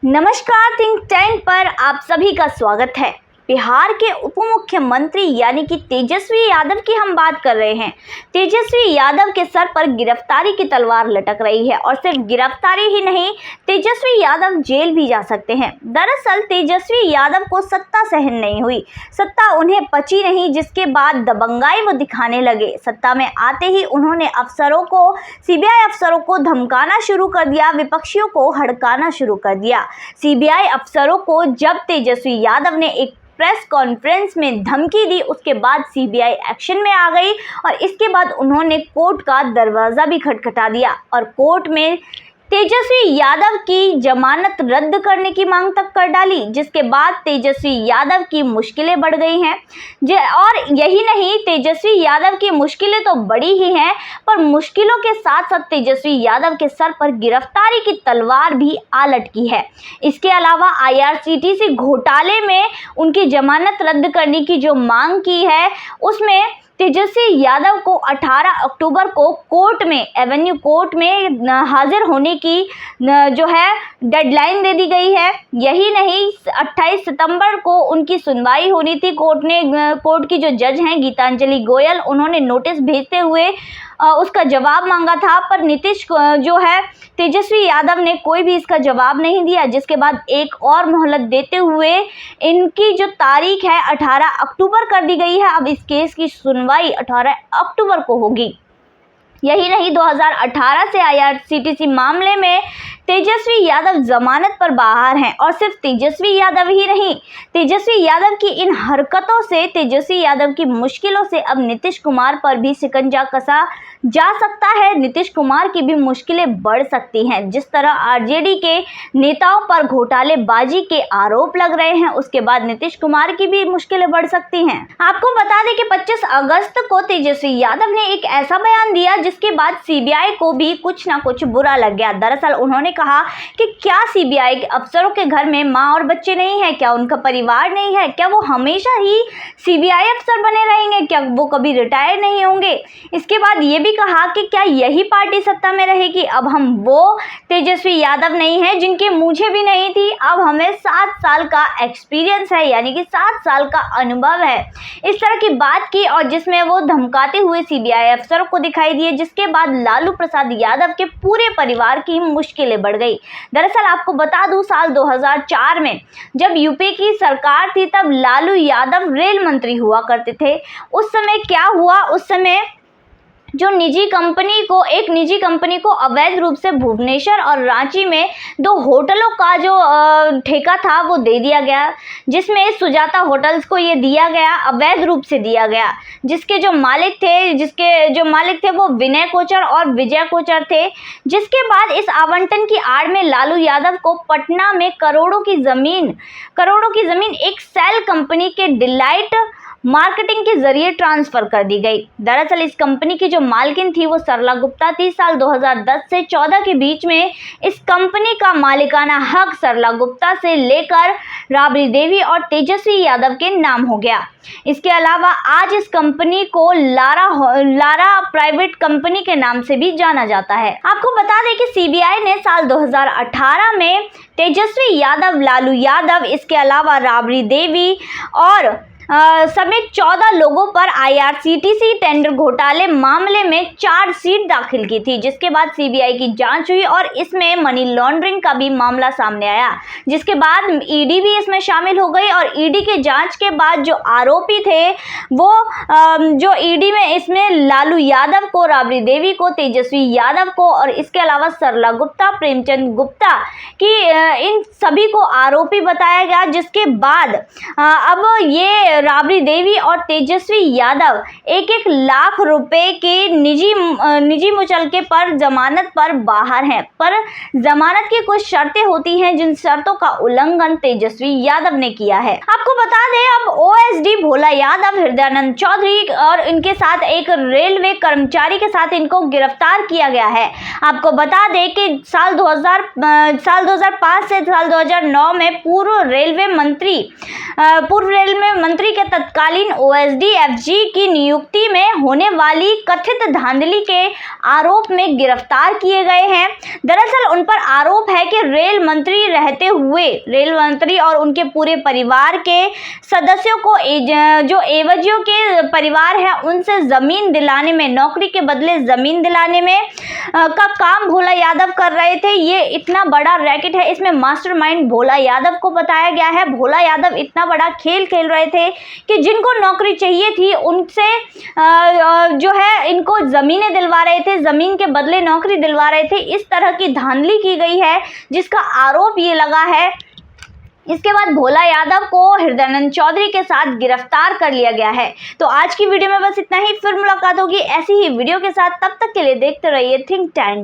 नमस्कार, think tank पर आप सभी का स्वागत है। बिहार के उप मुख्यमंत्री यानी कि तेजस्वी यादव की हम बात कर रहे हैं। तेजस्वी यादव के सर पर गिरफ्तारी की तलवार लटक रही है और सिर्फ गिरफ्तारी ही नहीं, तेजस्वी यादव जेल भी जा सकते हैं। दरअसल तेजस्वी यादव को सत्ता सहन नहीं हुई, सत्ता उन्हें पची नहीं, जिसके बाद दबंगाई वो दिखाने लगे। सत्ता में आते ही उन्होंने सीबीआई अफसरों को धमकाना शुरू कर दिया, विपक्षियों को हड़काना शुरू कर दिया। सीबीआई अफसरों को जब तेजस्वी यादव ने एक प्रेस कॉन्फ्रेंस में धमकी दी, उसके बाद सीबीआई एक्शन में आ गई और इसके बाद उन्होंने कोर्ट का दरवाज़ा भी खटखटा दिया और कोर्ट में तेजस्वी यादव की जमानत रद्द करने की मांग तक कर डाली, जिसके बाद तेजस्वी यादव की मुश्किलें बढ़ गई हैं। और यही नहीं, तेजस्वी यादव की मुश्किलें तो बड़ी ही हैं, पर मुश्किलों के साथ साथ तेजस्वी यादव के सर पर गिरफ्तारी की तलवार भी आ लटकी है। इसके अलावा आईआरसीटीसी घोटाले में उनकी जमानत रद्द करने की जो मांग की है, उसमें तेजस्वी यादव को 18 अक्टूबर को कोर्ट में, एवेन्यू कोर्ट में हाजिर होने की जो है डेडलाइन दे दी गई है। यही नहीं, 28 सितंबर को उनकी सुनवाई होनी थी। कोर्ट की जो जज हैं गीतांजलि गोयल, उन्होंने नोटिस भेजते हुए उसका जवाब मांगा था, पर नीतीश जो है तेजस्वी यादव ने कोई भी इसका जवाब नहीं दिया, जिसके बाद एक और मोहलत देते हुए इनकी जो तारीख है 18 अक्टूबर कर दी गई है। अब इस केस की सुनवाई 18 अक्टूबर को होगी। यही नहीं, 2018 से आईआरसीटीसी मामले में तेजस्वी यादव जमानत पर बाहर हैं और सिर्फ तेजस्वी यादव ही नहीं, तेजस्वी यादव की इन हरकतों से, तेजस्वी यादव की मुश्किलों से अब नीतीश कुमार पर भी शिकंजा कसा जा सकता है। नीतीश कुमार की भी मुश्किलें बढ़ सकती हैं। जिस तरह आरजेडी के नेताओं पर घोटालेबाजी के आरोप लग रहे हैं, उसके बाद नीतीश कुमार की भी मुश्किलें बढ़ सकती हैं। आपको बता दें कि 25 अगस्त को तेजस्वी यादव ने एक ऐसा बयान दिया जिसके बाद सीबीआई को भी कुछ ना कुछ बुरा लग गया। दरअसल उन्होंने कहा कि क्या सीबीआई के अफसरों के घर में माँ और बच्चे नहीं है, क्या उनका परिवार नहीं है, क्या वो हमेशा ही सीबीआई अफसर बने रहेंगे, क्या वो कभी रिटायर नहीं होंगे। इसके बाद ये भी कहा कि क्या यही पार्टी सत्ता में रहेगी। अब हम वो तेजस्वी यादव नहीं है जिनकी मूछें भी नहीं थी, अब हमें 7 साल का एक्सपीरियंस है, यानी कि 7 साल का अनुभव है। इस तरह की बात की और जिसमें वो धमकाते हुए सीबीआई अफसरों को दिखाई दिए, जिसके बाद लालू प्रसाद यादव के पूरे परिवार की मुश्किलें बढ़ गई। दरअसल आपको बता दूं, साल 2004 में जब यूपी की सरकार थी, तब लालू यादव रेल मंत्री हुआ करते थे। उस समय क्या हुआ, उस समय जो एक निजी कंपनी को अवैध रूप से भुवनेश्वर और रांची में 2 होटलों का जो ठेका था वो दे दिया गया, जिसमें सुजाता होटल्स को ये दिया गया, अवैध रूप से दिया गया। जिसके जो मालिक थे वो विनय कोचर और विजय कोचर थे। जिसके बाद इस आवंटन की आड़ में लालू यादव को पटना में करोड़ों की जमीन एक सेल कंपनी के डिलाइट मार्केटिंग के जरिए ट्रांसफर कर दी गई। दरअसल इस कंपनी की जो मालकिन थी वो सरला गुप्ता थी। साल 2010 से 14 के बीच में इस कंपनी का मालिकाना हक सरला गुप्ता से लेकर राबड़ी देवी और तेजस्वी यादव के नाम हो गया। इसके अलावा आज इस कंपनी को लारा प्राइवेट कंपनी के नाम से भी जाना जाता है। आपको बता दें कि सीबीआई ने साल 2018 में तेजस्वी यादव, लालू यादव, इसके अलावा राबड़ी देवी और समेत 14 लोगों पर आईआरसीटीसी टेंडर घोटाले मामले में चार्जशीट दाखिल की थी, जिसके बाद सीबीआई की जांच हुई और इसमें मनी लॉन्ड्रिंग का भी मामला सामने आया, जिसके बाद ईडी भी इसमें शामिल हो गई और ईडी के जांच के बाद जो आरोपी थे वो जो ईडी में इसमें लालू यादव को, राबड़ी देवी को, तेजस्वी यादव को और इसके अलावा सरला गुप्ता, प्रेमचंद गुप्ता की इन सभी को आरोपी बताया गया। जिसके बाद अब ये राबड़ी देवी और तेजस्वी यादव 1-1 लाख रुपए के निजी मुचलके पर जमानत पर बाहर हैं। पर जमानत की कुछ शर्तें होती हैं, जिन शर्तों का उल्लंघन तेजस्वी यादव ने किया है। आपको बता दें, अब ओएसडी भोला यादव, हृदयानंद चौधरी और इनके साथ एक रेलवे कर्मचारी के साथ इनको गिरफ्तार किया गया है। आपको बता दें कि साल 2005 से साल 2009 में पूर्व रेलवे मंत्री मंत्री के तत्कालीन ओएसडी एफजी की नियुक्ति में होने वाली कथित धांधली के आरोप में गिरफ्तार किए गए हैं। दरअसल उन पर आरोप है कि रेल मंत्री रहते हुए रेल मंत्री और उनके पूरे परिवार के सदस्यों को जो एवजियों के परिवार है उनसे जमीन दिलाने में, नौकरी के बदले जमीन दिलाने में का काम भोला यादव कर रहे थे। ये इतना बड़ा रैकेट है, इसमें मास्टरमाइंड भोला यादव को बताया गया है। भोला यादव इतना बड़ा खेल खेल रहे थे कि जिनको नौकरी चाहिए थी उनसे जो है इनको जमीनें दिलवा रहे थे, जमीन के बदले नौकरी दिलवा रहे थे। इस तरह की धांधली की गई है जिसका आरोप ये लगा है। इसके बाद भोला यादव को हृदयानंद चौधरी के साथ गिरफ्तार कर लिया गया है। तो आज की वीडियो में बस इतना ही, फिर मुलाकात होगी ऐसी ही वीडियो के साथ। तब तक के लिए देखते रहिए थिंक टैंक।